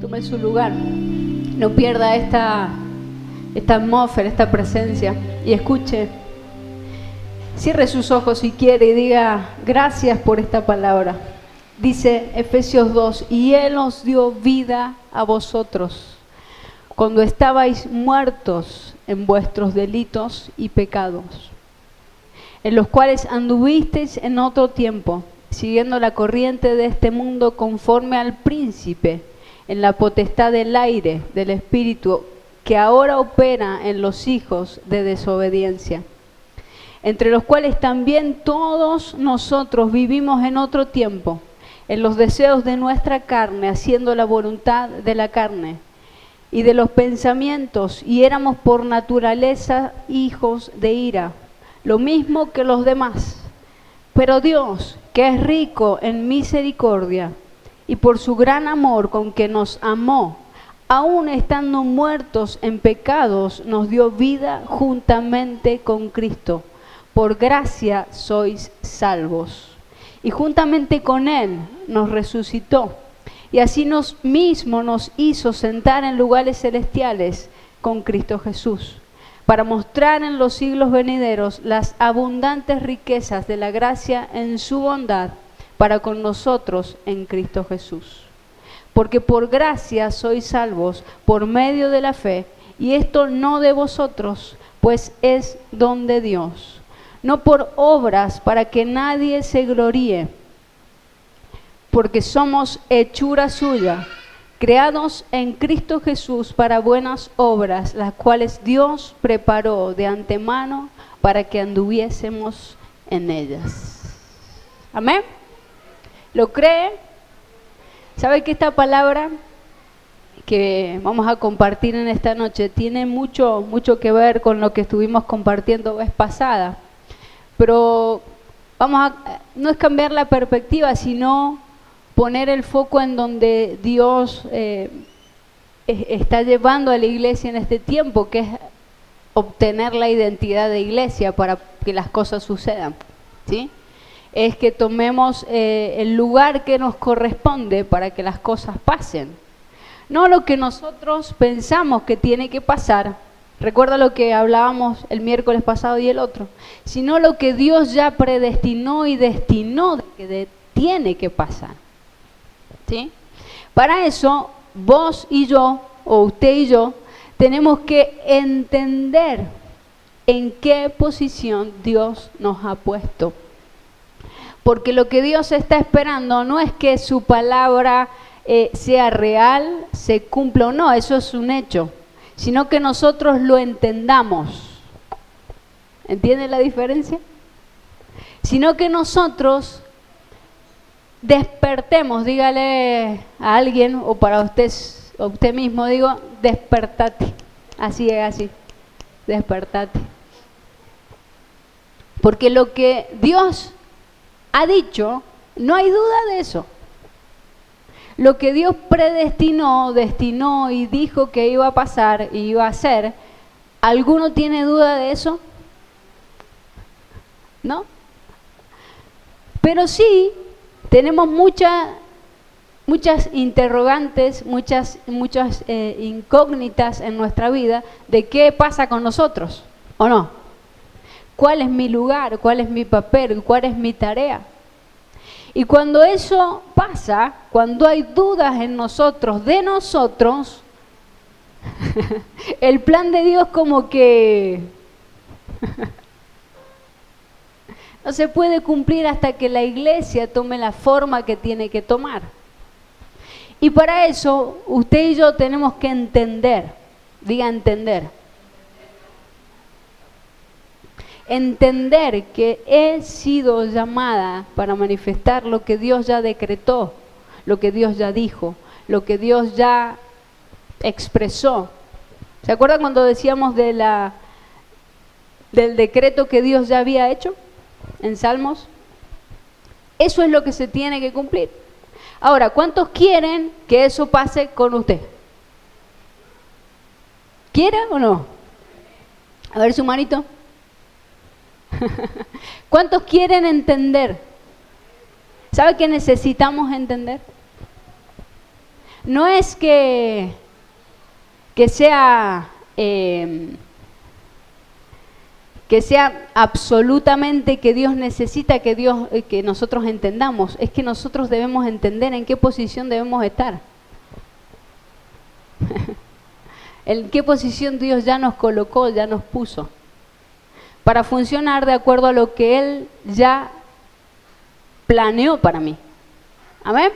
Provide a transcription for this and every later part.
tome su lugar, no pierda esta atmósfera, esta presencia, y escuche. Cierre sus ojos si quiere y diga gracias por esta palabra. Dice Efesios 2, y Él os dio vida a vosotros cuando estabais muertos en vuestros delitos y pecados, en los cuales anduvisteis en otro tiempo, siguiendo la corriente de este mundo conforme al príncipe, en la potestad del aire, del espíritu, que ahora opera en los hijos de desobediencia, entre los cuales también todos nosotros vivimos en otro tiempo, en los deseos de nuestra carne, haciendo la voluntad de la carne y de los pensamientos, y éramos por naturaleza hijos de ira, lo mismo que los demás. Pero Dios, que es rico en misericordia, y por su gran amor con que nos amó, aun estando muertos en pecados, nos dio vida juntamente con Cristo. Por gracia sois salvos. Y juntamente con Él nos resucitó, y así mismo nos hizo sentar en lugares celestiales con Cristo Jesús, para mostrar en los siglos venideros las abundantes riquezas de la gracia en su bondad para con nosotros en Cristo Jesús. Porque por gracia sois salvos por medio de la fe, y esto no de vosotros, pues es don de Dios, no por obras para que nadie se gloríe, porque somos hechura suya, creados en Cristo Jesús para buenas obras, las cuales Dios preparó de antemano para que anduviésemos en ellas. ¿Amén? ¿Lo cree? ¿Sabe que esta palabra que vamos a compartir en esta noche tiene mucho que ver con lo que estuvimos compartiendo vez pasada? Pero no es cambiar la perspectiva, sino poner el foco en donde Dios está llevando a la iglesia en este tiempo, que es obtener la identidad de iglesia para que las cosas sucedan, ¿sí? Es que tomemos el lugar que nos corresponde para que las cosas pasen. No lo que nosotros pensamos que tiene que pasar, recuerda lo que hablábamos el miércoles pasado y el otro, sino lo que Dios ya predestinó y destinó que tiene que pasar. ¿Sí? Para eso, vos y yo, o usted y yo, tenemos que entender en qué posición Dios nos ha puesto. Porque lo que Dios está esperando no es que su palabra sea real, se cumpla o no, eso es un hecho, sino que nosotros lo entendamos. ¿Entiende la diferencia? Sino que nosotros despertemos, dígale a alguien o para usted mismo, digo, despertate. Así es, así, despertate. Porque lo que Dios ha dicho, no hay duda de eso. Lo que Dios predestinó, destinó y dijo que iba a pasar y iba a hacer, ¿alguno tiene duda de eso? ¿No? Pero sí tenemos muchas interrogantes, muchas incógnitas en nuestra vida de qué pasa con nosotros, ¿o no? ¿Cuál es mi lugar? ¿Cuál es mi papel? ¿Cuál es mi tarea? Y cuando eso pasa, cuando hay dudas en nosotros, de nosotros, el plan de Dios como que no se puede cumplir hasta que la iglesia tome la forma que tiene que tomar. Y para eso, usted y yo tenemos que entender, diga entender. Entender que he sido llamada para manifestar lo que Dios ya decretó, lo que Dios ya dijo, lo que Dios ya expresó. ¿Se acuerdan cuando decíamos del decreto que Dios ya había hecho en Salmos? Eso es lo que se tiene que cumplir. Ahora, ¿cuántos quieren que eso pase con usted? ¿Quiere o no? A ver su manito. ¿Cuántos quieren entender? ¿Sabe qué necesitamos entender? no es que sea absolutamente que Dios necesita que nosotros entendamos, es que nosotros debemos entender en qué posición debemos estar. En qué posición Dios ya nos colocó, ya nos puso, para funcionar de acuerdo a lo que Él ya planeó para mí. ¿Amén?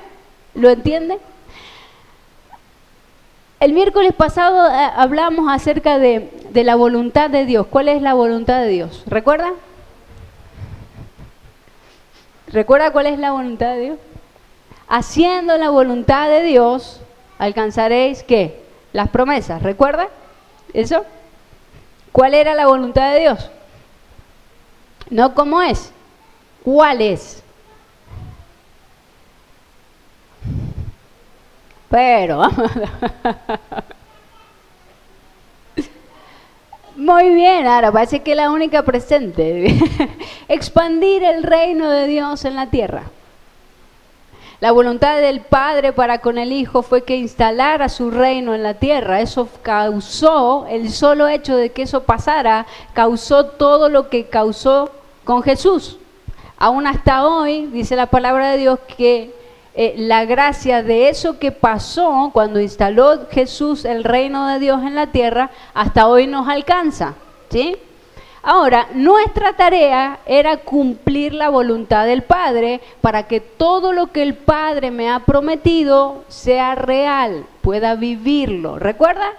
¿Lo entiende? El miércoles pasado hablamos acerca de la voluntad de Dios. ¿Cuál es la voluntad de Dios? ¿Recuerda? ¿Recuerda cuál es la voluntad de Dios? Haciendo la voluntad de Dios, alcanzaréis, ¿qué? Las promesas. ¿Recuerda eso? ¿Cuál era la voluntad de Dios? No cómo es, ¿cuál es? Pero, muy bien, ahora parece que es la única presente. Expandir el reino de Dios en la tierra. La voluntad del Padre para con el Hijo fue que instalara su reino en la tierra. Eso causó, el solo hecho de que eso pasara, causó todo lo que causó con Jesús. Aún hasta hoy, dice la palabra de Dios, que la gracia de eso que pasó cuando instaló Jesús el reino de Dios en la tierra, hasta hoy nos alcanza, ¿sí? Ahora, nuestra tarea era cumplir la voluntad del Padre para que todo lo que el Padre me ha prometido sea real, pueda vivirlo. ¿Recuerda?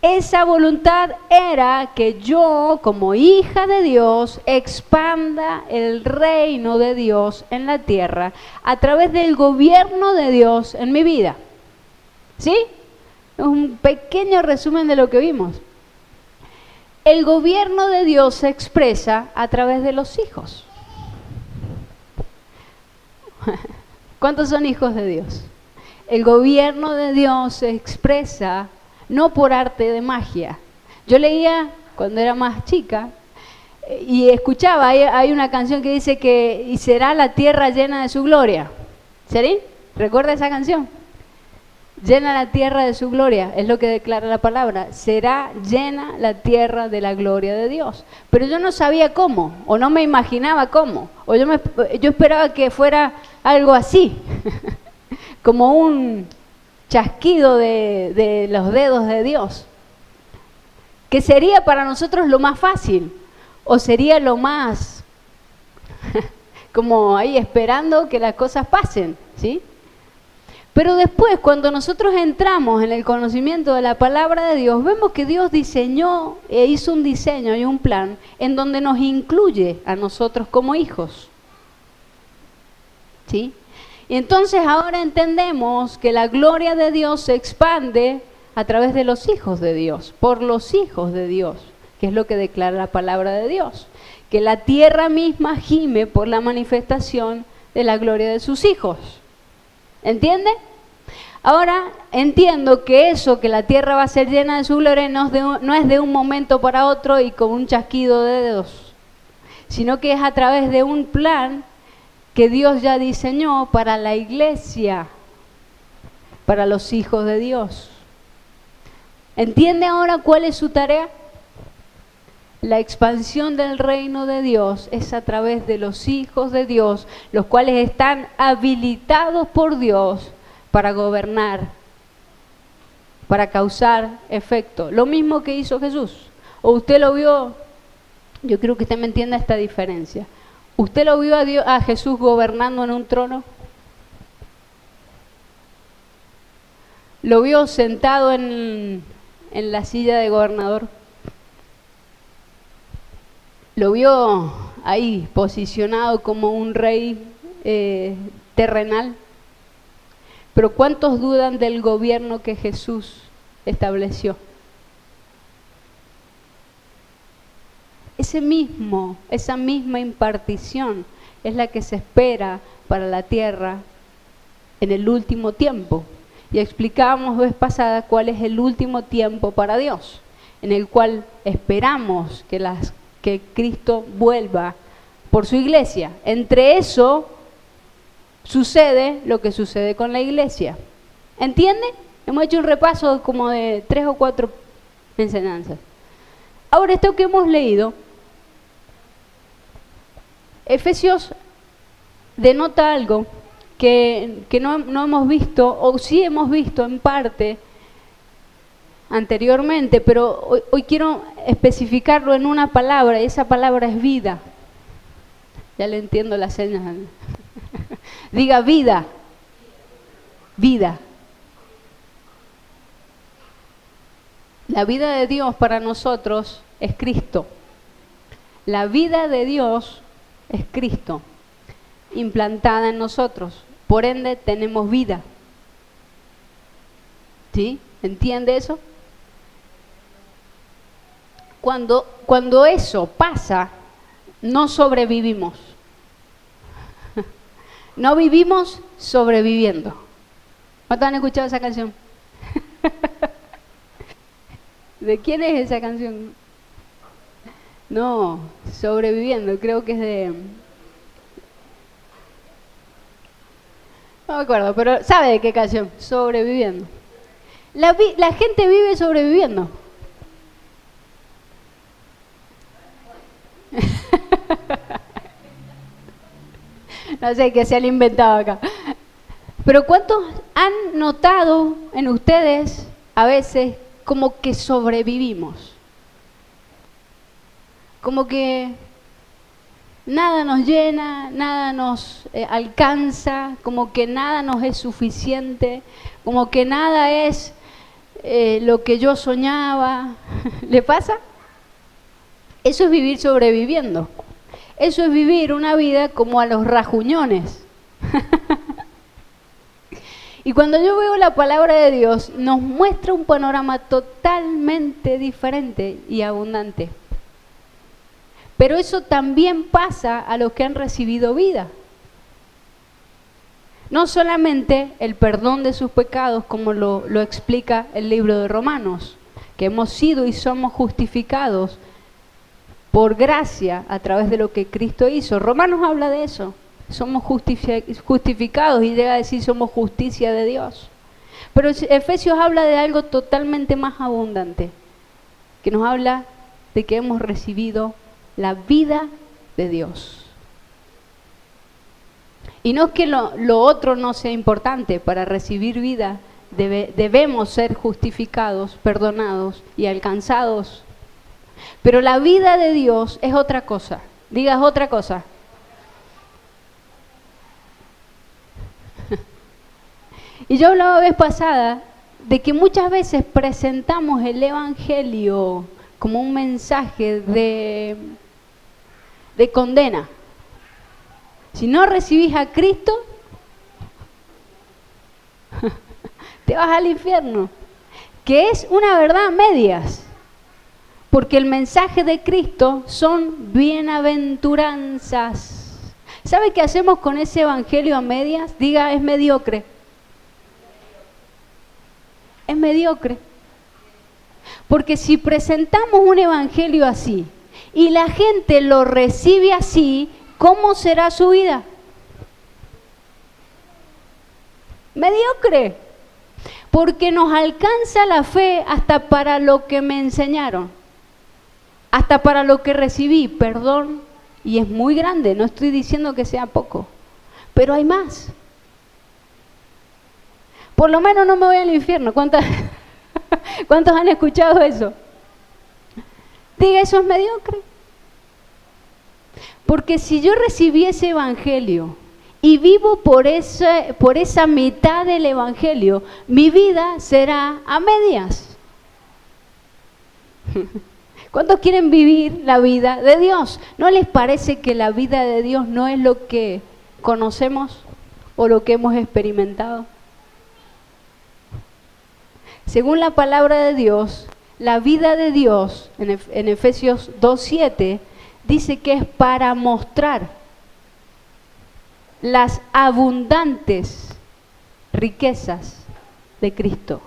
Esa voluntad era que yo, como hija de Dios, expanda el reino de Dios en la tierra a través del gobierno de Dios en mi vida. ¿Sí? Es un pequeño resumen de lo que vimos. El gobierno de Dios se expresa a través de los hijos. ¿Cuántos son hijos de Dios? El gobierno de Dios se expresa no por arte de magia. Yo leía cuando era más chica y escuchaba, hay una canción que dice que y será la tierra llena de su gloria. ¿Sí? ¿Recuerda esa canción? Llena la tierra de su gloria, es lo que declara la palabra. Será llena la tierra de la gloria de Dios. Pero yo no sabía cómo, o no me imaginaba cómo, o yo esperaba que fuera algo así, como un chasquido de los dedos de Dios, que sería para nosotros lo más fácil, o sería lo más, como ahí esperando que las cosas pasen, ¿sí? Pero después, cuando nosotros entramos en el conocimiento de la palabra de Dios, vemos que Dios diseñó e hizo un diseño y un plan en donde nos incluye a nosotros como hijos. ¿Sí? Y entonces ahora entendemos que la gloria de Dios se expande a través de los hijos de Dios, por los hijos de Dios, que es lo que declara la palabra de Dios. Que la tierra misma gime por la manifestación de la gloria de sus hijos. ¿Entiende? Ahora entiendo que eso, que la tierra va a ser llena de su gloria, no es de un momento para otro y con un chasquido de dedos, sino que es a través de un plan que Dios ya diseñó para la iglesia, para los hijos de Dios. ¿Entiende ahora cuál es su tarea? La expansión del reino de Dios es a través de los hijos de Dios, los cuales están habilitados por Dios para gobernar, para causar efecto. Lo mismo que hizo Jesús. ¿O usted lo vio? Yo creo que usted me entienda esta diferencia. ¿Usted lo vio a Jesús gobernando en un trono? ¿Lo vio sentado en la silla de gobernador? Lo vio ahí posicionado como un rey terrenal. Pero ¿cuántos dudan del gobierno que Jesús estableció? Esa misma impartición es la que se espera para la tierra en el último tiempo. Y explicábamos vez pasada cuál es el último tiempo para Dios, en el cual esperamos que Cristo vuelva por su iglesia. Entre eso sucede lo que sucede con la iglesia. ¿Entiende? Hemos hecho un repaso como de 3 o 4 enseñanzas. Ahora, esto que hemos leído, Efesios denota algo que no hemos visto, o sí hemos visto en parte anteriormente, pero hoy quiero especificarlo en una palabra, y esa palabra es vida. Ya le entiendo las señas. Diga vida. Vida. La vida de Dios para nosotros es Cristo. La vida de Dios es Cristo, implantada en nosotros. Por ende, tenemos vida. ¿Sí? ¿Entiende eso? Cuando eso pasa, no sobrevivimos. No vivimos sobreviviendo. ¿Cuántos han escuchado esa canción? ¿De quién es esa canción? No, sobreviviendo, creo que es de... No me acuerdo, pero ¿sabe de qué canción? Sobreviviendo. La gente vive sobreviviendo. No sé qué se han inventado acá. Pero ¿cuántos han notado en ustedes a veces como que sobrevivimos? Como que nada nos llena, nada nos alcanza, como que nada nos es suficiente, como que nada es lo que yo soñaba. ¿Le pasa? Eso es vivir sobreviviendo. Eso es vivir una vida como a los rajuñones. Y cuando yo veo la palabra de Dios, nos muestra un panorama totalmente diferente y abundante. Pero eso también pasa a los que han recibido vida. No solamente el perdón de sus pecados, como lo explica el libro de Romanos, que hemos sido y somos justificados por gracia a través de lo que Cristo hizo. Romanos habla de eso. Somos justificados y llega a decir somos justicia de Dios. Pero Efesios habla de algo totalmente más abundante, que nos habla de que hemos recibido la vida de Dios. Y no es que lo otro no sea importante. Para recibir vida debemos ser justificados, perdonados y alcanzados. Pero la vida de Dios es otra cosa. Digas otra cosa. Y yo hablaba la vez pasada de que muchas veces presentamos el Evangelio como un mensaje de condena. Si no recibís a Cristo, te vas al infierno. Que es una verdad a medias. Porque el mensaje de Cristo son bienaventuranzas. ¿Sabe qué hacemos con ese evangelio a medias? Diga, es mediocre. Es mediocre. Porque si presentamos un evangelio así y la gente lo recibe así, ¿cómo será su vida? Mediocre. Porque nos alcanza la fe hasta para lo que me enseñaron. Hasta para lo que recibí, perdón, y es muy grande, no estoy diciendo que sea poco, pero hay más. Por lo menos no me voy al infierno. ¿Cuántos han escuchado eso? Diga, eso es mediocre. Porque si yo recibí ese evangelio y vivo por esa mitad del evangelio, mi vida será a medias. ¿Cuántos quieren vivir la vida de Dios? ¿No les parece que la vida de Dios no es lo que conocemos o lo que hemos experimentado? Según la palabra de Dios, la vida de Dios, en Efesios 2:7, dice que es para mostrar las abundantes riquezas de Cristo.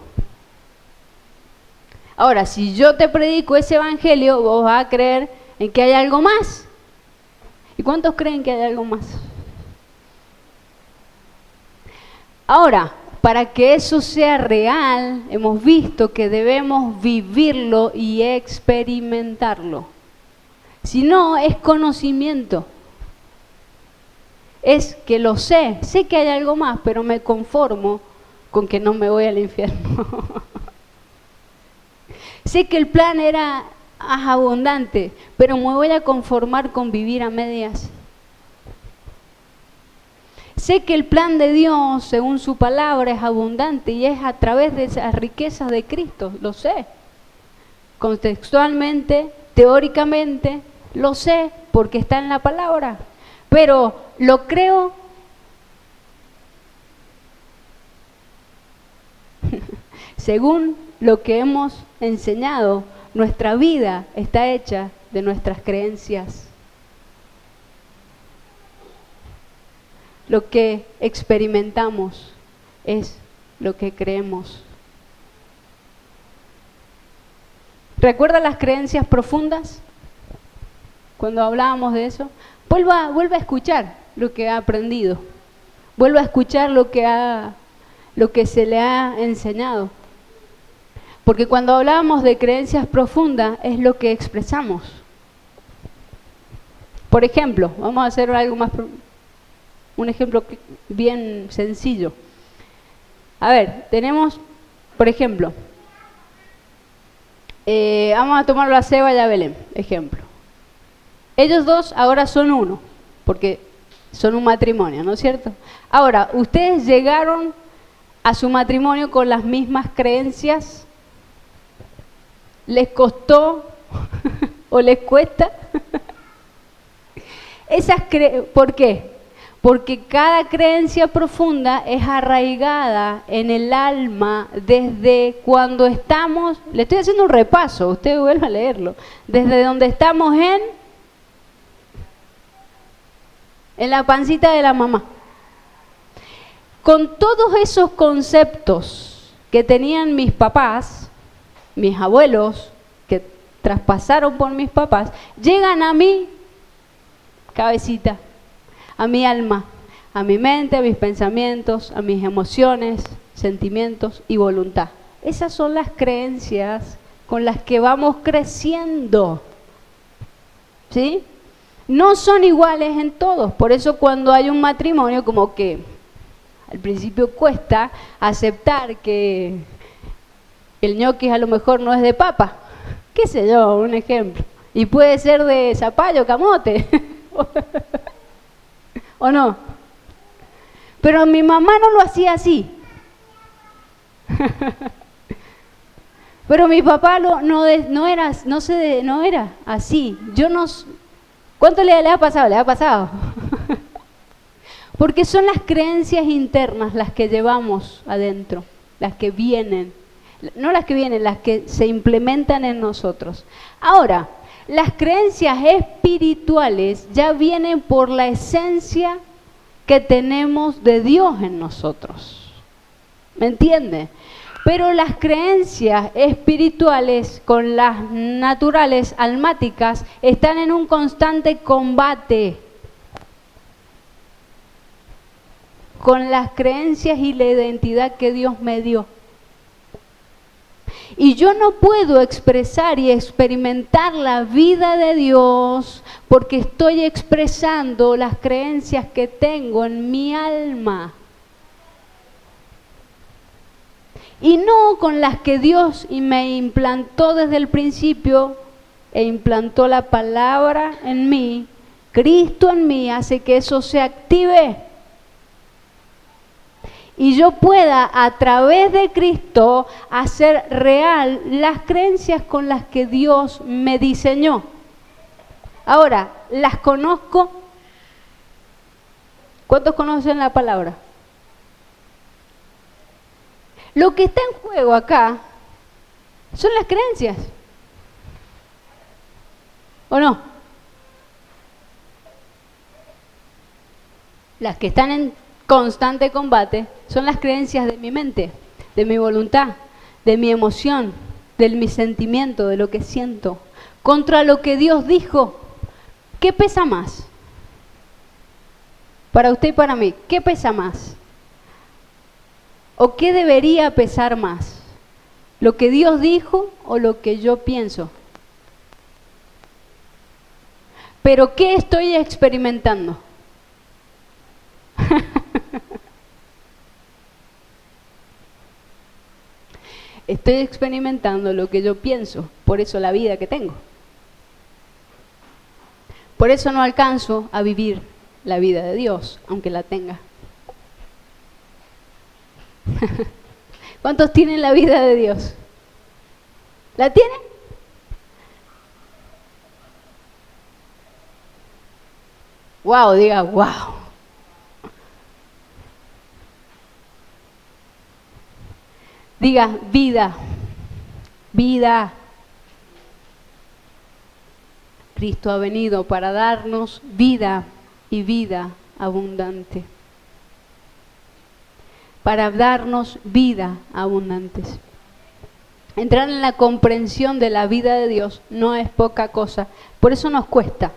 Ahora, si yo te predico ese evangelio, vos vas a creer en que hay algo más. ¿Y cuántos creen que hay algo más? Ahora, para que eso sea real, hemos visto que debemos vivirlo y experimentarlo. Si no, es conocimiento. Es que lo sé que hay algo más, pero me conformo con que no me voy al infierno. Sé que el plan era abundante, pero me voy a conformar con vivir a medias. Sé que el plan de Dios, según su palabra, es abundante y es a través de esas riquezas de Cristo, lo sé. Contextualmente, teóricamente, lo sé porque está en la palabra, pero lo creo. Según lo que hemos enseñado, nuestra vida está hecha de nuestras creencias. Lo que experimentamos es lo que creemos. ¿Recuerda las creencias profundas? Cuando hablábamos de eso, vuelva a escuchar lo que ha aprendido. Vuelva a escuchar lo que se le ha enseñado. Porque cuando hablábamos de creencias profundas es lo que expresamos. Por ejemplo, vamos a hacer algo más, un ejemplo bien sencillo. A ver, tenemos, por ejemplo, vamos a tomarlo a Seba y a Belén, ejemplo. Ellos dos ahora son uno, porque son un matrimonio, ¿no es cierto? Ahora, ustedes llegaron a su matrimonio con las mismas creencias. ¿Les costó o les cuesta? ¿Por qué? Porque cada creencia profunda es arraigada en el alma desde cuando estamos, le estoy haciendo un repaso, usted vuelva a leerlo, desde donde estamos en la pancita de la mamá. Con todos esos conceptos que tenían mis papás, mis abuelos, que traspasaron por mis papás, llegan a mi cabecita, a mi alma, a mi mente, a mis pensamientos, a mis emociones, sentimientos y voluntad. Esas son las creencias con las que vamos creciendo, ¿sí? No son iguales en todos, por eso cuando hay un matrimonio como que al principio cuesta aceptar que el ñoqui a lo mejor no es de papa, qué sé yo, un ejemplo, y puede ser de zapallo, camote, ¿o no? Pero mi mamá no lo hacía así. Pero mi papá no era así. Yo no. ¿Cuánto le ha pasado? Le ha pasado. Porque son las creencias internas las que llevamos adentro, las que vienen. No las que vienen, las que se implementan en nosotros. Ahora, las creencias espirituales ya vienen por la esencia que tenemos de Dios en nosotros. ¿Me entiende? Pero las creencias espirituales con las naturales, almáticas, están en un constante combate con las creencias y la identidad que Dios me dio. Y yo no puedo expresar y experimentar la vida de Dios porque estoy expresando las creencias que tengo en mi alma. Y no con las que Dios me implantó desde el principio e implantó la palabra en mí, Cristo en mí hace que eso se active. Y yo pueda a través de Cristo hacer real las creencias con las que Dios me diseñó. Ahora, ¿las conozco? ¿Cuántos conocen la palabra? Lo que está en juego acá son las creencias. ¿O no? Las que están en constante combate son las creencias de mi mente, de mi voluntad, de mi emoción, de mi sentimiento, de lo que siento, contra lo que Dios dijo. ¿Qué pesa más? Para usted y para mí, ¿qué pesa más? ¿O qué debería pesar más? ¿Lo que Dios dijo o lo que yo pienso? ¿Pero qué estoy experimentando? Estoy experimentando lo que yo pienso, por eso la vida que tengo. Por eso no alcanzo a vivir la vida de Dios, aunque la tenga. ¿Cuántos tienen la vida de Dios? ¿La tienen? Wow, diga wow. Diga vida, vida. Cristo ha venido para darnos vida y vida abundante. Para darnos vida abundantes. Entrar en la comprensión de la vida de Dios no es poca cosa. Por eso nos cuesta.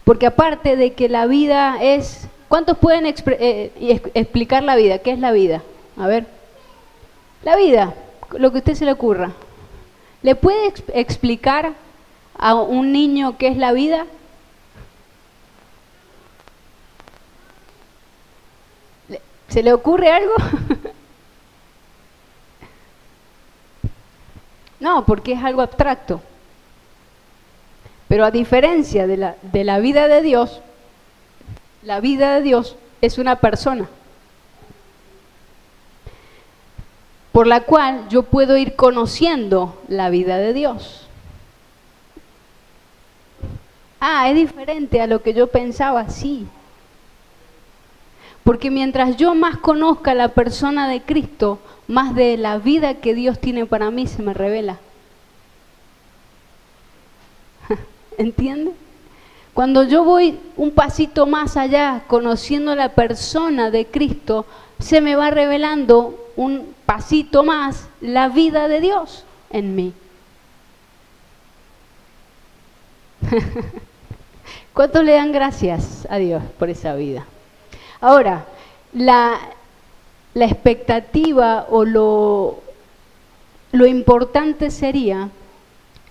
Porque aparte de que la vida es... ¿Cuántos pueden explicar la vida? ¿Qué es la vida? A ver. La vida, lo que a usted se le ocurra. ¿Le puede explicar a un niño qué es la vida? ¿Se le ocurre algo? No, porque es algo abstracto. Pero a diferencia de la vida de Dios, la vida de Dios es una persona por la cual yo puedo ir conociendo la vida de Dios. Ah, es diferente a lo que yo pensaba, sí. Porque mientras yo más conozca la persona de Cristo, más de la vida que Dios tiene para mí se me revela. ¿Entiende? Cuando yo voy un pasito más allá, conociendo la persona de Cristo, se me va revelando un pasito más la vida de Dios en mí. ¿Cuántos le dan gracias a Dios por esa vida? Ahora, la expectativa o lo importante sería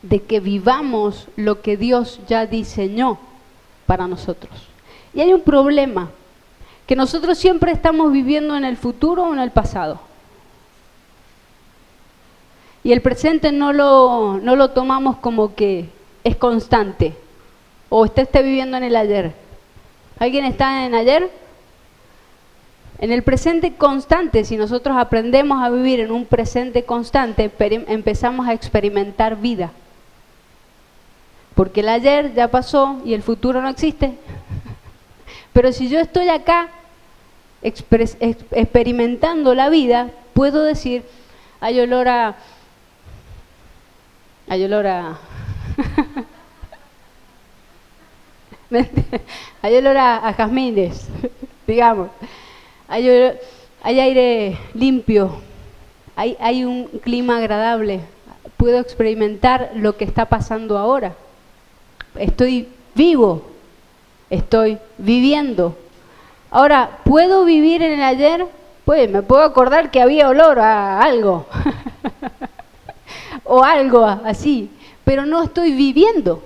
de que vivamos lo que Dios ya diseñó para nosotros. Y hay un problema, que nosotros siempre estamos viviendo en el futuro o en el pasado. Y el presente no lo tomamos como que es constante. O usted está viviendo en el ayer. ¿Alguien está en ayer? En el presente constante, si nosotros aprendemos a vivir en un presente constante, empezamos a experimentar vida. Porque el ayer ya pasó y el futuro no existe. Pero si yo estoy acá experimentando la vida, puedo decir, hay olor a hay olor a jazmines, digamos. Hay aire limpio, hay un clima agradable. Puedo experimentar lo que está pasando ahora. Estoy vivo, estoy viviendo. Ahora, ¿puedo vivir en el ayer? Pues me puedo acordar que había olor a algo o algo así, pero no estoy viviendo.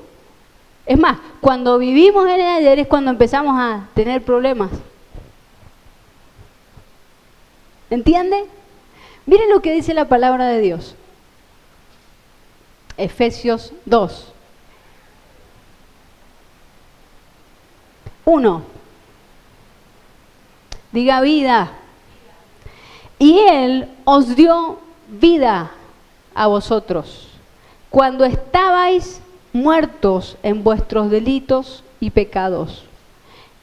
Es más, cuando vivimos en el ayer es cuando empezamos a tener problemas. ¿Entiende? Miren lo que dice la palabra de Dios. Efesios 2. 1. Diga vida. Y Él os dio vida a vosotros cuando estabais muertos en vuestros delitos y pecados,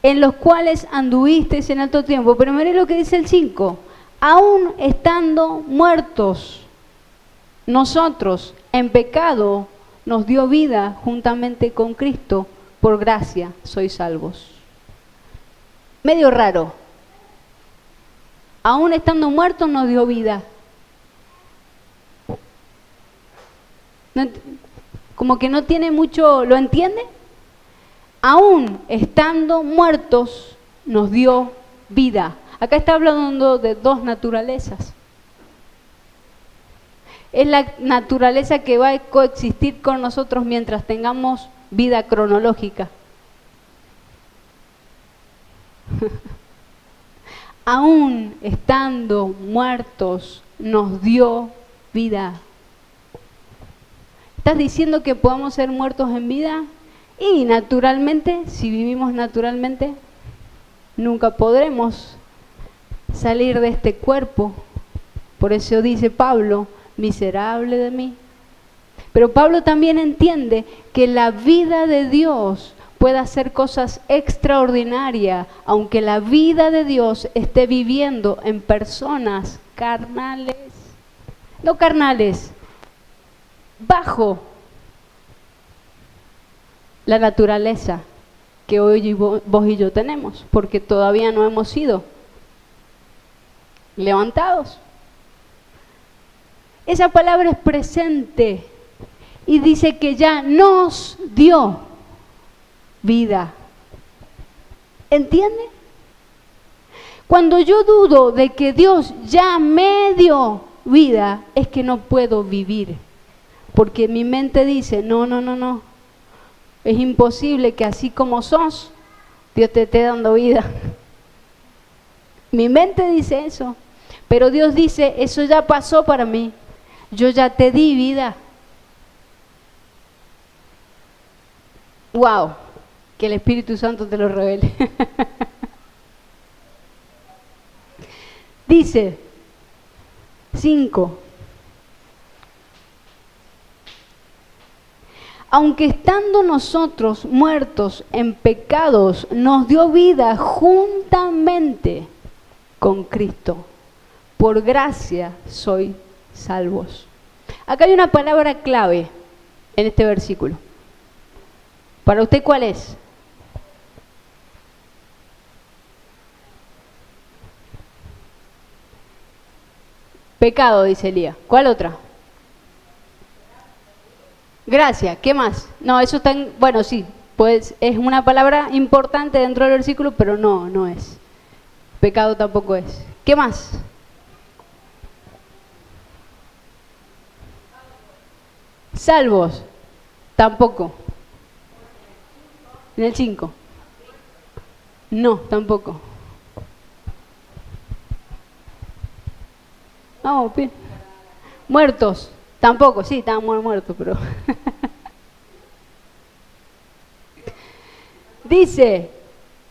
en los cuales anduvisteis en otro tiempo. Pero miren lo que dice el 5. Aún estando muertos, nosotros en pecado nos dio vida juntamente con Cristo, por gracia sois salvos. Medio raro. Aún estando muertos nos dio vida. No, como que no tiene mucho, ¿lo entiende? Aún estando muertos nos dio vida. Acá está hablando de dos naturalezas. Es la naturaleza que va a coexistir con nosotros mientras tengamos vida cronológica. Aún estando muertos, nos dio vida. ¿Estás diciendo que podamos ser muertos en vida? Y naturalmente, si vivimos naturalmente, nunca podremos salir de este cuerpo. Por eso dice Pablo, miserable de mí. Pero Pablo también entiende que la vida de Dios puede hacer cosas extraordinarias, aunque la vida de Dios esté viviendo en personas carnales, no carnales, bajo la naturaleza que hoy vos y yo tenemos, porque todavía no hemos sido levantados. Esa palabra es presente y dice que ya nos dio vida. ¿Entiende? Cuando yo dudo de que Dios ya me dio vida, es que no puedo vivir. Porque mi mente dice, no. Es imposible que así como sos, Dios te esté dando vida. Mi mente dice eso. Pero Dios dice, eso ya pasó para mí. Yo ya te di vida. ¡Wow! Que el Espíritu Santo te lo revele. Dice 5. Aunque estando nosotros muertos en pecados, nos dio vida juntamente con Cristo. Por gracia sois salvos. Acá hay una palabra clave en este versículo. ¿Para usted cuál es? Pecado, dice Elías. ¿Cuál otra? Gracia. ¿Qué más? No, eso está en, bueno, sí, pues es una palabra importante dentro del versículo, pero no es. Pecado tampoco es. ¿Qué más? Salvos. Tampoco. En el 5. No, tampoco. Vamos, bien. Muertos. Tampoco, sí, estábamos muertos, pero... Dice,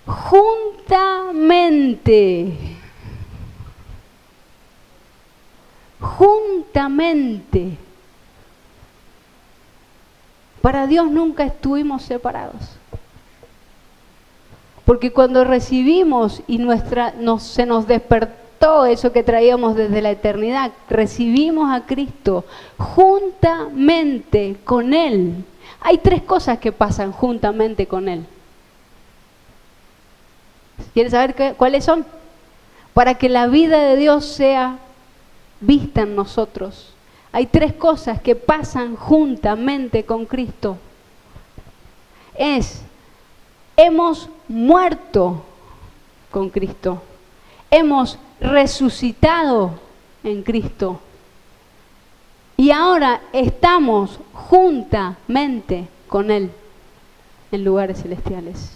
juntamente. Juntamente. Para Dios nunca estuvimos separados. Porque cuando recibimos y se nos despertó eso que traíamos desde la eternidad, recibimos a Cristo juntamente con Él. Hay 3 cosas que pasan juntamente con Él. ¿Quieres saber cuáles son? Para que la vida de Dios sea vista en nosotros. Hay 3 cosas que pasan juntamente con Cristo. Hemos muerto con Cristo. Hemos resucitado en Cristo. Y ahora estamos juntamente con Él en lugares celestiales.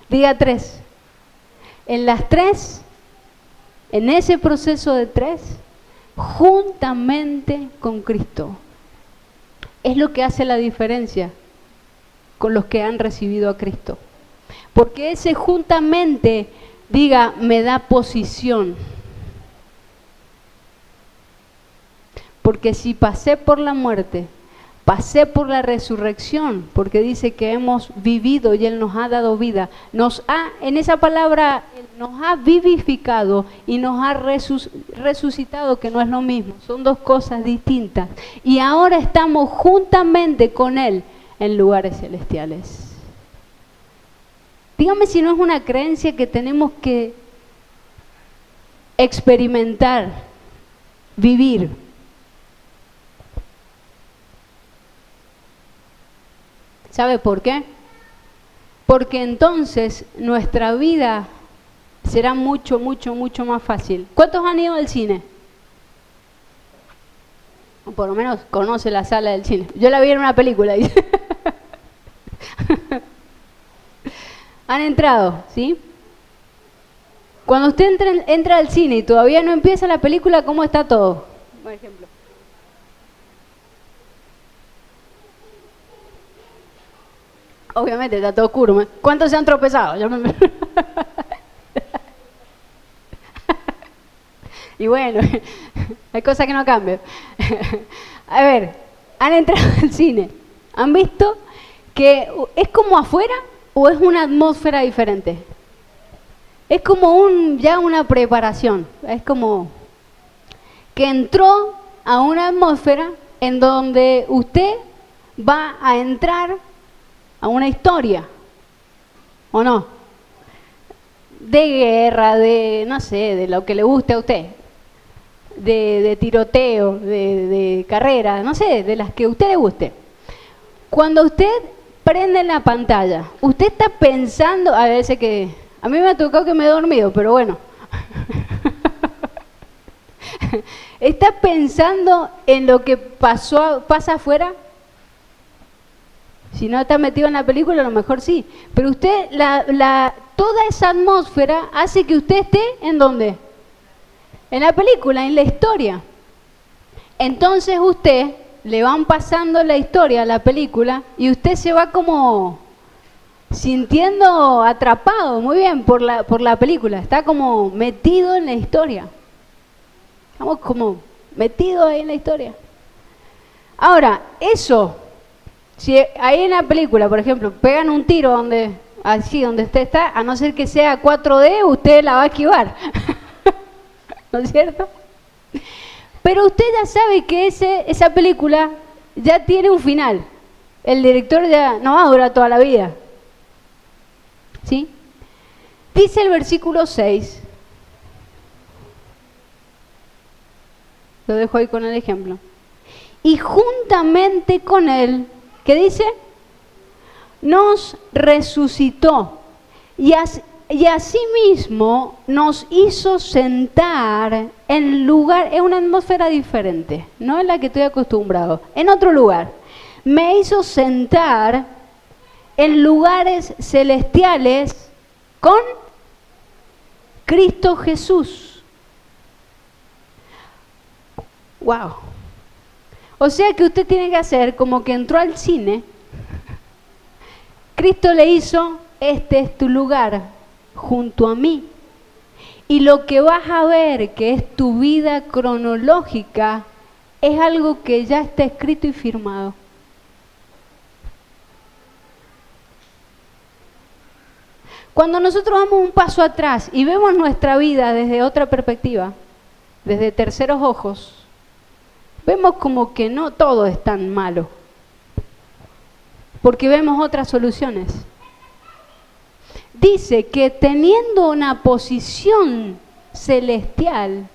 Diga 3. En las 3, en ese proceso de 3, juntamente con Cristo. Es lo que hace la diferencia con los que han recibido a Cristo. Porque ese juntamente, diga, me da posición. Porque si pasé por la muerte, pasé por la resurrección, porque dice que hemos vivido y Él nos ha dado vida. En esa palabra, nos ha vivificado y nos ha resucitado, que no es lo mismo, son 2 cosas distintas. Y ahora estamos juntamente con Él en lugares celestiales. Dígame si no es una creencia que tenemos que experimentar, vivir. ¿Sabe por qué? porque entonces nuestra vida será mucho, mucho, mucho más fácil. ¿Cuántos han ido al cine? O por lo menos conoce la sala del cine. Yo la vi en una película. Han entrado, ¿sí? Cuando usted entra al cine y todavía no empieza la película, ¿cómo está todo? Por ejemplo. Obviamente está todo oscuro. ¿Cuántos se han tropezado? Y bueno, hay cosas que no cambian. A ver, han entrado al cine. ¿Han visto que es como afuera o es una atmósfera diferente? Es como ya una preparación. Es como que entró a una atmósfera en donde usted va a entrar a una historia, ¿o no? De guerra, de, no sé, de lo que le guste a usted, de tiroteo, de carrera, no sé, de las que a usted le guste. Cuando usted prende la pantalla, usted está pensando, a veces que, a mí me ha tocado que me he dormido, pero bueno, ¿está pensando en lo que pasa afuera? Si no está metido en la película, a lo mejor sí. Pero usted, toda esa atmósfera hace que usted esté, ¿en dónde? En la película, en la historia. Entonces usted, le van pasando la historia a la película y usted se va como sintiendo atrapado, muy bien, por la película. Está como metido en la historia. Estamos como metidos ahí en la historia. Ahora, eso... Si ahí en la película, por ejemplo, pegan un tiro donde usted está, a no ser que sea 4D, usted la va a esquivar. ¿No es cierto? Pero usted ya sabe que esa película ya tiene un final. El director ya no va a durar toda la vida. ¿Sí? Dice el versículo 6. Lo dejo ahí con el ejemplo. Y juntamente con él, ¿qué dice? Nos resucitó y asimismo nos hizo sentar en una atmósfera diferente, no en la que estoy acostumbrado, en otro lugar. Me hizo sentar en lugares celestiales con Cristo Jesús. ¡Wow! O sea que usted tiene que hacer como que entró al cine. Cristo le hizo, este es tu lugar, junto a mí. Y lo que vas a ver, que es tu vida cronológica, es algo que ya está escrito y firmado. Cuando nosotros damos un paso atrás y vemos nuestra vida desde otra perspectiva, desde terceros ojos, vemos como que no todo es tan malo, porque vemos otras soluciones. Dice que teniendo una posición celestial,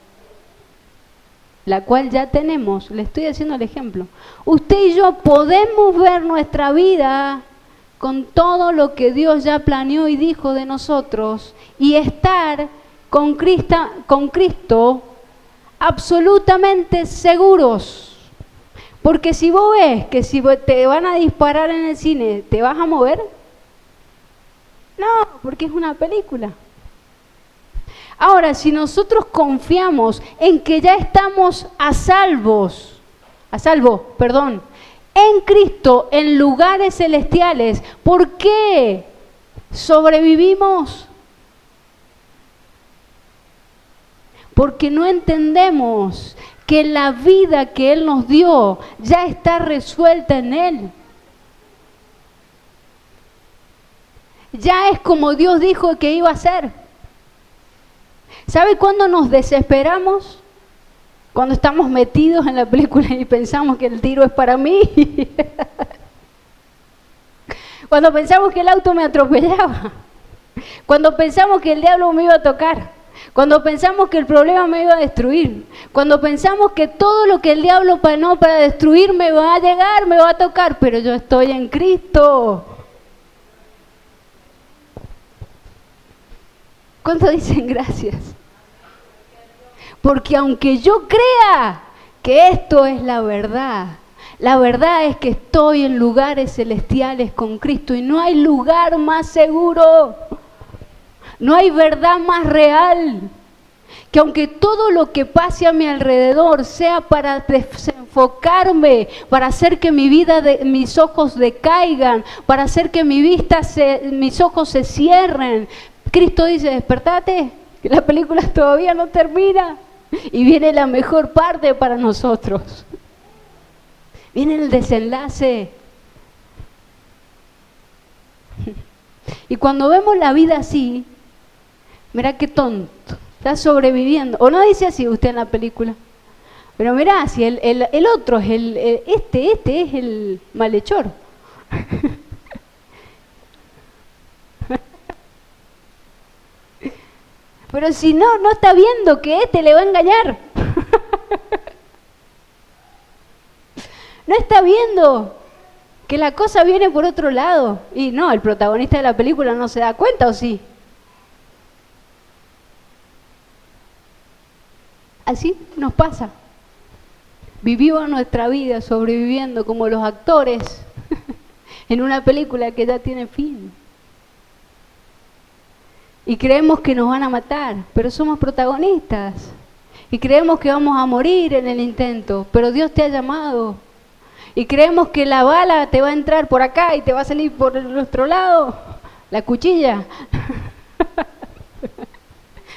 la cual ya tenemos, le estoy haciendo el ejemplo, usted y yo podemos ver nuestra vida con todo lo que Dios ya planeó y dijo de nosotros y estar con Cristo absolutamente seguros. Porque si vos ves que si te van a disparar en el cine, ¿te vas a mover? No, porque es una película. Ahora, si nosotros confiamos en que ya estamos a salvo, en Cristo, en lugares celestiales, ¿por qué sobrevivimos? Porque no entendemos que la vida que Él nos dio ya está resuelta en Él. Ya es como Dios dijo que iba a ser. ¿Sabe cuándo nos desesperamos? Cuando estamos metidos en la película y pensamos que el tiro es para mí. Cuando pensamos que el auto me atropellaba. Cuando pensamos que el diablo me iba a tocar. Cuando pensamos que el problema me iba a destruir. Cuando pensamos que todo lo que el diablo planó para destruir me va a llegar, me va a tocar. Pero yo estoy en Cristo. ¿Cuánto dicen gracias? Porque aunque yo crea que esto es la verdad es que estoy en lugares celestiales con Cristo y no hay lugar más seguro, no hay verdad más real, que aunque todo lo que pase a mi alrededor sea para desenfocarme, para hacer que mi vida, mis ojos decaigan, para hacer que mis ojos se cierren, Cristo dice, despertate, que la película todavía no termina y viene la mejor parte para nosotros. Viene el desenlace. Y cuando vemos la vida así, mirá qué tonto, está sobreviviendo. O no dice así usted en la película. Pero mirá, si el otro es este es el malhechor. Pero si no está viendo que este le va a engañar. No está viendo que la cosa viene por otro lado. Y no, el protagonista de la película no se da cuenta, ¿o sí? Así nos pasa. Vivimos nuestra vida sobreviviendo como los actores en una película que ya tiene fin. Y creemos que nos van a matar, pero somos protagonistas. Y creemos que vamos a morir en el intento, pero Dios te ha llamado. Y creemos que la bala te va a entrar por acá y te va a salir por el otro lado. La cuchilla.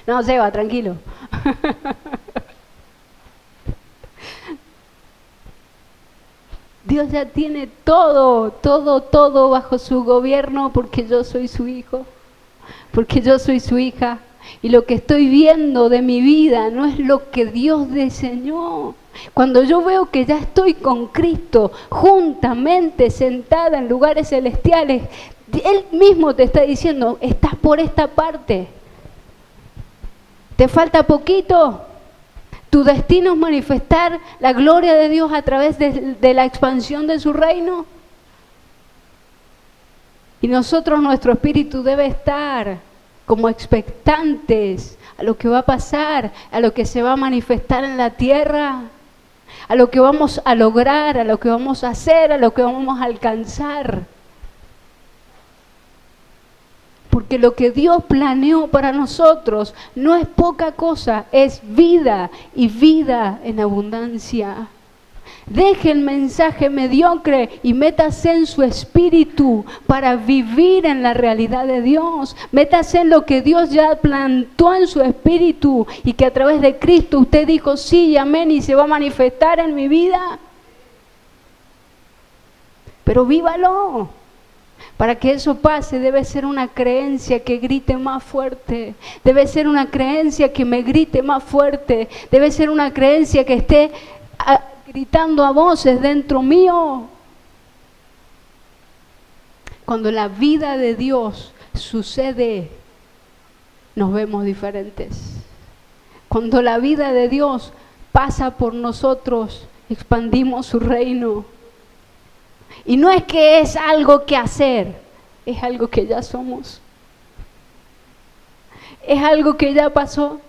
No, Seba, tranquilo. Dios ya tiene todo bajo su gobierno porque yo soy su hijo, porque yo soy su hija. Y lo que estoy viendo de mi vida no es lo que Dios diseñó. Cuando yo veo que ya estoy con Cristo, juntamente sentada en lugares celestiales, Él mismo te está diciendo, estás por esta parte. ¿Te falta poquito? ¿Tu destino es manifestar la gloria de Dios a través de la expansión de su reino? Y nosotros, nuestro espíritu debe estar como expectantes a lo que va a pasar, a lo que se va a manifestar en la tierra, a lo que vamos a lograr, a lo que vamos a hacer, a lo que vamos a alcanzar. Porque lo que Dios planeó para nosotros no es poca cosa, es vida y vida en abundancia. Deje el mensaje mediocre y métase en su espíritu para vivir en la realidad de Dios. Métase en lo que Dios ya plantó en su espíritu y que a través de Cristo usted dijo sí y amén y se va a manifestar en mi vida. Pero vívalo. Para que eso pase debe ser una creencia que grite más fuerte, debe ser una creencia que me grite más fuerte, debe ser una creencia que esté gritando a voces dentro mío. Cuando la vida de Dios sucede, nos vemos diferentes. Cuando la vida de Dios pasa por nosotros, expandimos su reino. Y no es que es algo que hacer, es algo que ya somos. Es algo que ya pasó.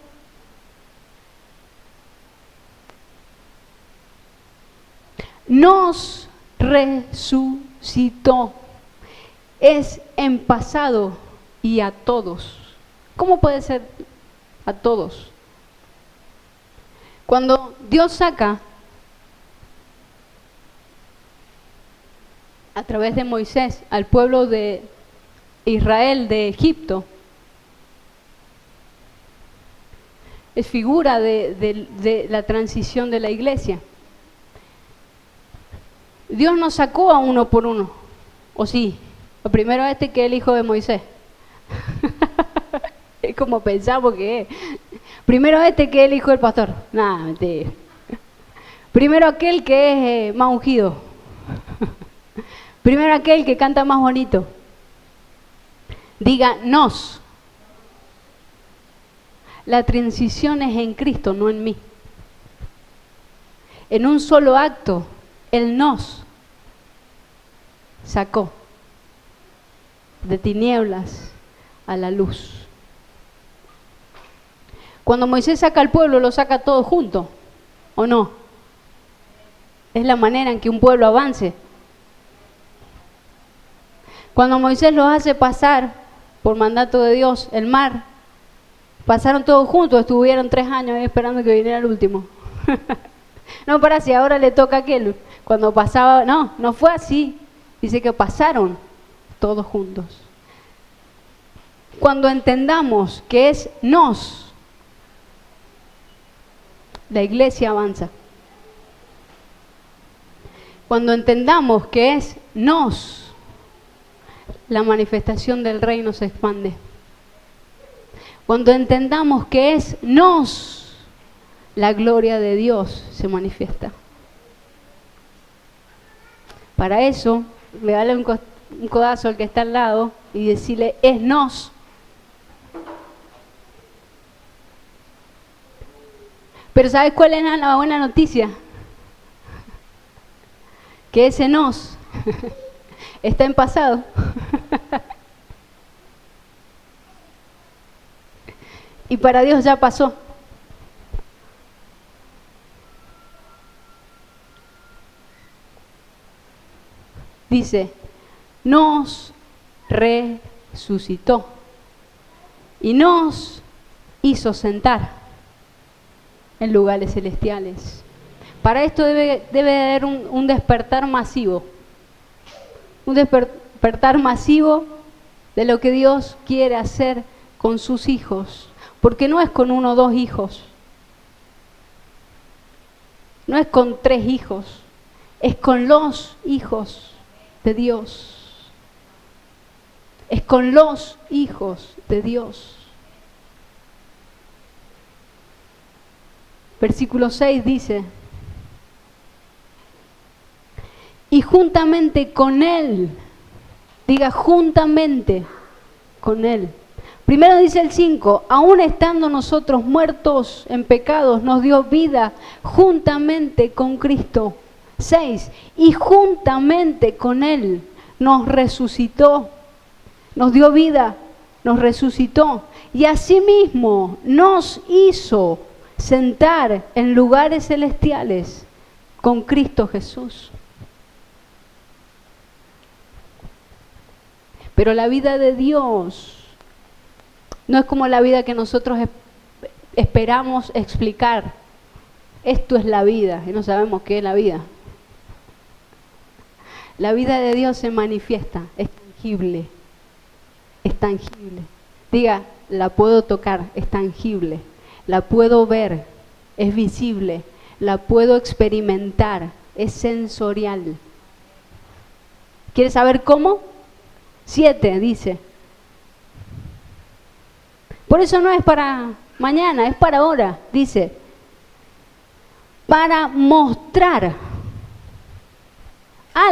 Nos resucitó. Es en pasado y a todos. ¿Cómo puede ser a todos? Cuando Dios saca a través de Moisés al pueblo de Israel de Egipto, es figura de la transición de la iglesia. Dios nos sacó a uno por uno, ¿o sí? Lo primero que es el hijo de Moisés. Es como pensamos que es. Primero que es el hijo del pastor. Nada, mentira. Primero aquel que es más ungido. Primero aquel que canta más bonito. Diga nos. La transición es en Cristo, no en mí. En un solo acto, Él nos sacó de tinieblas a la luz. Cuando Moisés saca al pueblo, lo saca todo junto, ¿o no? Es la manera en que un pueblo avance. Cuando Moisés los hace pasar, por mandato de Dios, el mar, pasaron todos juntos, estuvieron 3 años esperando que viniera el último. No, para si ahora le toca a aquel. Cuando pasaba, no fue así. Dice que pasaron todos juntos. Cuando entendamos que es nos, la iglesia avanza. Cuando entendamos que es nos, la manifestación del reino se expande. Cuando entendamos que es nos, la gloria de Dios se manifiesta. Para eso, le dale un codazo al que está al lado y decirle, es nos. Pero ¿sabes cuál es la buena noticia? Que ese nos está en pasado. Y para Dios ya pasó. Dice, nos resucitó y nos hizo sentar en lugares celestiales. Para esto debe haber un despertar masivo. Un despertar masivo de lo que Dios quiere hacer con sus hijos. Porque no es con 1 o 2 hijos. No es con 3 hijos. Es con los hijos de Dios. Es con los hijos de Dios. Versículo 6 dice, y juntamente con Él, diga juntamente con Él. Primero dice el 5, aún estando nosotros muertos en pecados, nos dio vida juntamente con Cristo. 6, y juntamente con Él nos resucitó, nos dio vida, nos resucitó, y asimismo nos hizo sentar en lugares celestiales con Cristo Jesús. Pero la vida de Dios no es como la vida que nosotros esperamos explicar. Esto es la vida, y no sabemos qué es la vida. La vida de Dios se manifiesta, es tangible, es tangible. Diga, la puedo tocar, es tangible. La puedo ver, es visible. La puedo experimentar, es sensorial. ¿Quieres saber cómo? 7 dice. Por eso no es para mañana, es para ahora, dice. Para mostrar.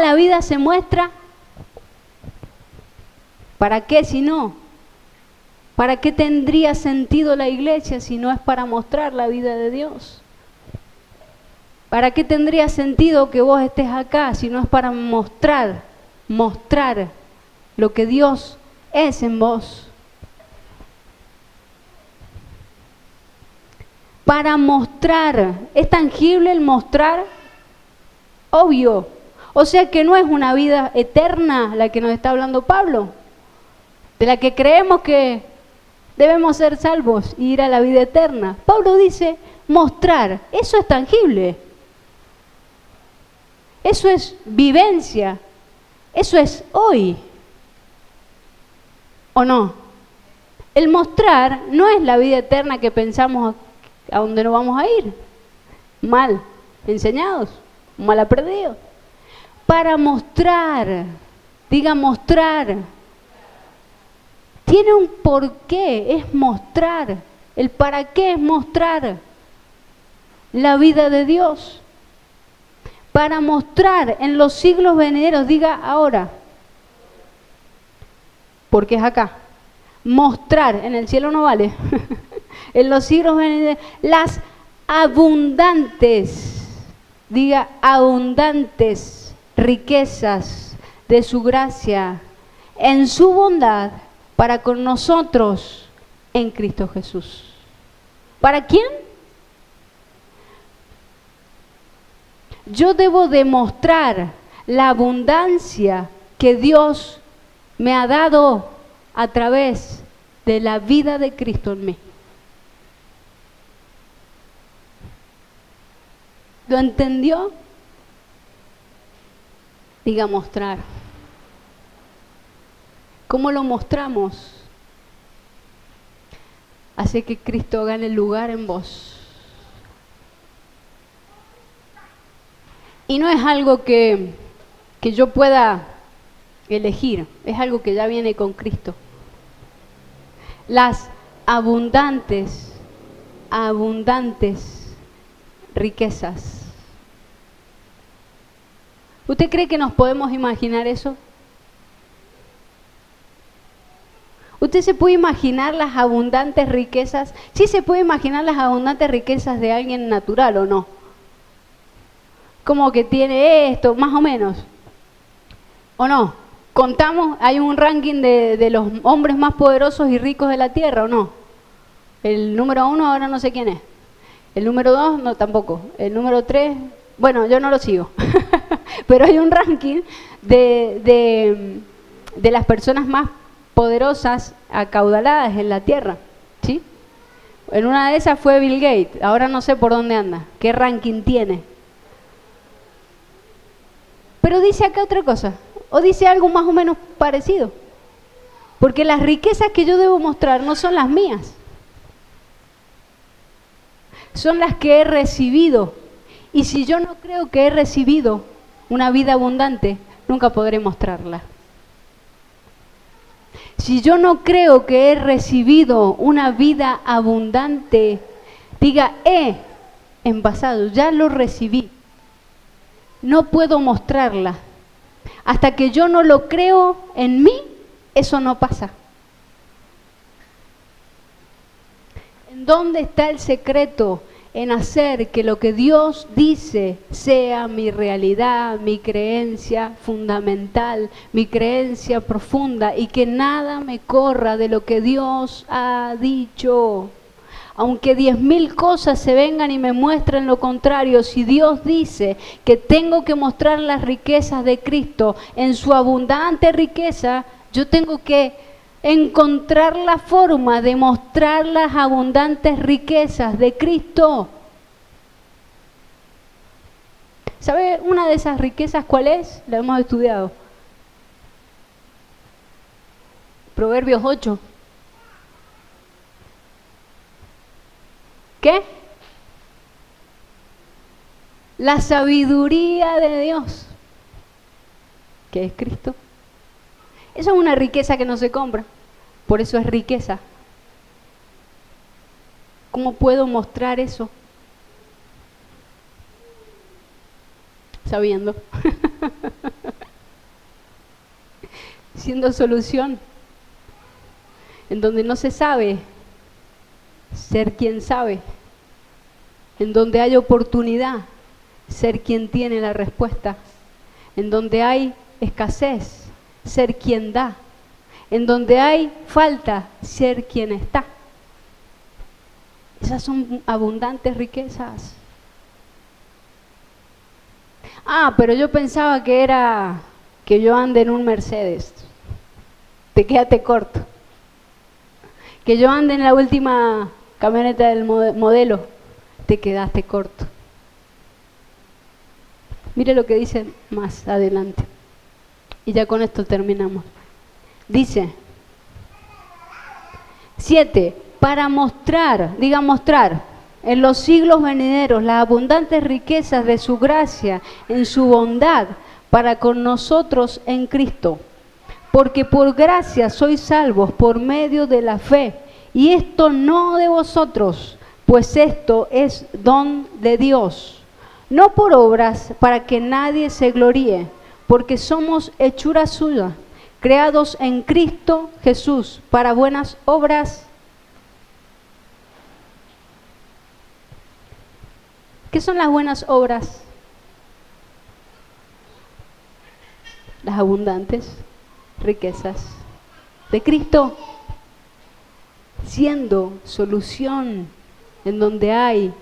La vida se muestra. ¿Para qué si no? ¿Para qué tendría sentido la iglesia si no es para mostrar la vida de Dios? ¿Para qué tendría sentido que vos estés acá si no es para mostrar lo que Dios es en vos? Para mostrar, ¿es tangible el mostrar? Obvio. O sea que no es una vida eterna la que nos está hablando Pablo, de la que creemos que debemos ser salvos y ir a la vida eterna. Pablo dice, mostrar, eso es tangible. Eso es vivencia. Eso es hoy. ¿O no? El mostrar no es la vida eterna que pensamos a dónde nos vamos a ir. Mal enseñados, mal aprendidos. Para mostrar, diga mostrar. Tiene un porqué, es mostrar. El para qué es mostrar la vida de Dios. Para mostrar en los siglos venideros, diga ahora. Porque es acá. Mostrar, en el cielo no vale. En los siglos venideros, las abundantes, diga abundantes riquezas de su gracia en su bondad para con nosotros en Cristo Jesús. ¿Para quién? Yo debo demostrar la abundancia que Dios me ha dado a través de la vida de Cristo en mí. ¿Lo entendió? Diga mostrar. ¿Cómo lo mostramos? Hace que Cristo gane lugar en vos. Y no es algo que yo pueda elegir, es algo que ya viene con Cristo. Las abundantes riquezas. ¿Usted cree que nos podemos imaginar eso? ¿Usted se puede imaginar las abundantes riquezas? Sí, se puede imaginar las abundantes riquezas de alguien natural, ¿o no? Como que tiene esto, más o menos. ¿O no? Contamos, hay un ranking de los hombres más poderosos y ricos de la tierra, ¿o no? El número 1 ahora no sé quién es. El número 2 no tampoco. El número 3, bueno, yo no lo sigo. Pero hay un ranking de las personas más poderosas, acaudaladas en la tierra, ¿sí? En una de esas fue Bill Gates. Ahora no sé por dónde anda, qué ranking tiene. Pero dice acá otra cosa, o dice algo más o menos parecido. Porque las riquezas que yo debo mostrar no son las mías. Son las que he recibido. Y si yo no creo que he recibido una vida abundante, nunca podré mostrarla. Si yo no creo que he recibido una vida abundante, diga, en pasado, ya lo recibí. No puedo mostrarla. Hasta que yo no lo creo en mí, eso no pasa. ¿En dónde está el secreto? En hacer que lo que Dios dice sea mi realidad, mi creencia fundamental, mi creencia profunda, y que nada me corra de lo que Dios ha dicho. Aunque 10.000 cosas se vengan y me muestren lo contrario, si Dios dice que tengo que mostrar las riquezas de Cristo en su abundante riqueza, yo tengo que encontrar la forma de mostrar las abundantes riquezas de Cristo. ¿Sabe una de esas riquezas cuál es? La hemos estudiado. Proverbios 8. ¿Qué? La sabiduría de Dios, que es Cristo. Eso es una riqueza que no se compra, por eso es riqueza. ¿Cómo puedo mostrar eso? Sabiendo. Siendo solución. En donde no se sabe, ser quien sabe. En donde hay oportunidad, ser quien tiene la respuesta. En donde hay escasez, ser quien da. En donde hay falta, ser quien está. Esas son abundantes riquezas. Pero yo pensaba que era que yo ande en un Mercedes. Te quédate corto. Que yo ande en la última camioneta del modelo. Te quedaste corto. Mire lo que dice más adelante. Y ya con esto terminamos. Dice 7. Para mostrar, diga mostrar, en los siglos venideros las abundantes riquezas de su gracia, en su bondad, para con nosotros en Cristo. Porque por gracia sois salvos por medio de la fe, y esto no de vosotros, pues esto es don de Dios, no por obras para que nadie se gloríe, porque somos hechura suya, creados en Cristo Jesús para buenas obras. ¿Qué son las buenas obras? Las abundantes riquezas de Cristo, siendo solución en donde hay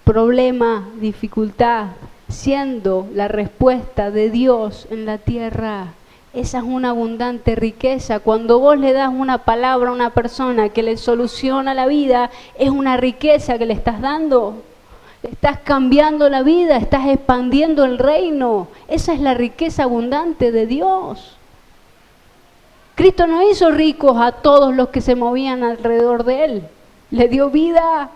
problema, dificultad, siendo la respuesta de Dios en la tierra. Esa es una abundante riqueza. Cuando vos le das una palabra a una persona que le soluciona la vida, es una riqueza que le estás dando. Estás cambiando la vida, estás expandiendo el reino. Esa es la riqueza abundante de Dios. Cristo no hizo ricos a todos los que se movían alrededor de Él. Le dio vida.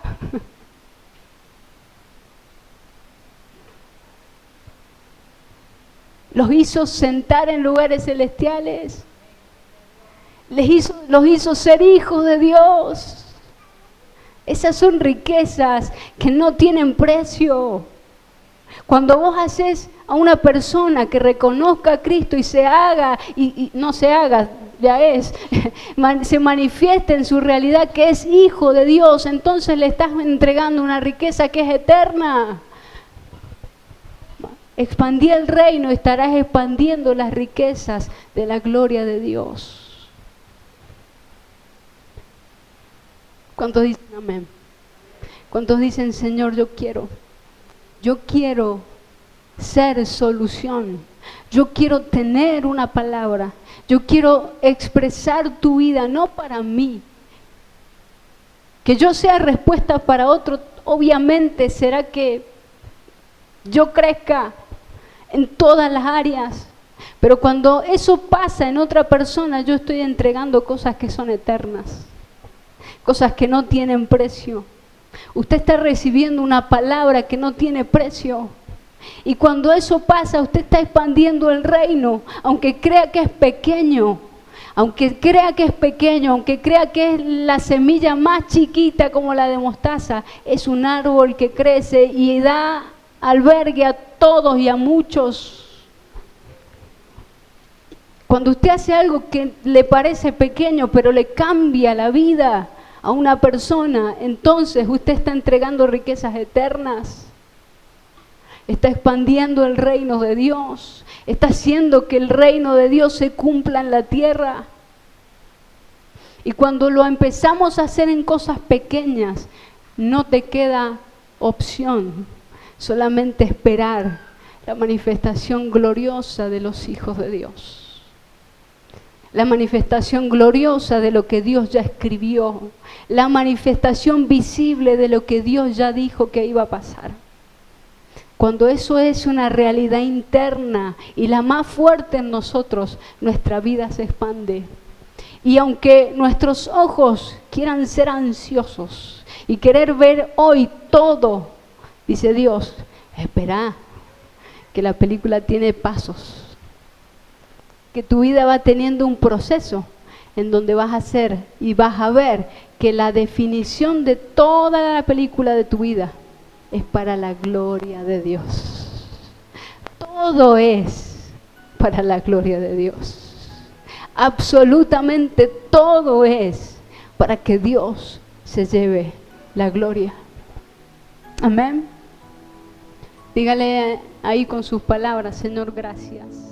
Los hizo sentar en lugares celestiales. Los hizo ser hijos de Dios. Esas son riquezas que no tienen precio. Cuando vos haces a una persona que reconozca a Cristo y se haga, y no se haga, ya es, se manifiesta en su realidad que es hijo de Dios, entonces le estás entregando una riqueza que es eterna. Expandí el reino, estarás expandiendo las riquezas de la gloria de Dios. ¿Cuántos dicen amén? ¿Cuántos dicen, Señor, yo quiero ser solución? Yo quiero tener una palabra. Yo quiero expresar tu vida, no para mí. Que yo sea respuesta para otro, obviamente será que yo crezca en todas las áreas. Pero cuando eso pasa en otra persona, yo estoy entregando cosas que son eternas. Cosas que no tienen precio. Usted está recibiendo una palabra que no tiene precio. Y cuando eso pasa, usted está expandiendo el reino, aunque crea que es pequeño. Aunque crea que es pequeño, aunque crea que es la semilla más chiquita como la de mostaza, es un árbol que crece y da albergue a todos y a muchos. Cuando usted hace algo que le parece pequeño, pero le cambia la vida a una persona, entonces usted está entregando riquezas eternas. Está expandiendo el reino de Dios. Está haciendo que el reino de Dios se cumpla en la tierra. Y cuando lo empezamos a hacer en cosas pequeñas, no te queda opción, solamente esperar la manifestación gloriosa de los hijos de Dios. La manifestación gloriosa de lo que Dios ya escribió. La manifestación visible de lo que Dios ya dijo que iba a pasar. Cuando eso es una realidad interna y la más fuerte en nosotros, nuestra vida se expande. Y aunque nuestros ojos quieran ser ansiosos y querer ver hoy todo, dice Dios, espera, que la película tiene pasos. Que tu vida va teniendo un proceso en donde vas a hacer y vas a ver que la definición de toda la película de tu vida es para la gloria de Dios. Todo es para la gloria de Dios. Absolutamente todo es para que Dios se lleve la gloria. Amén. Dígale ahí con sus palabras, Señor, gracias.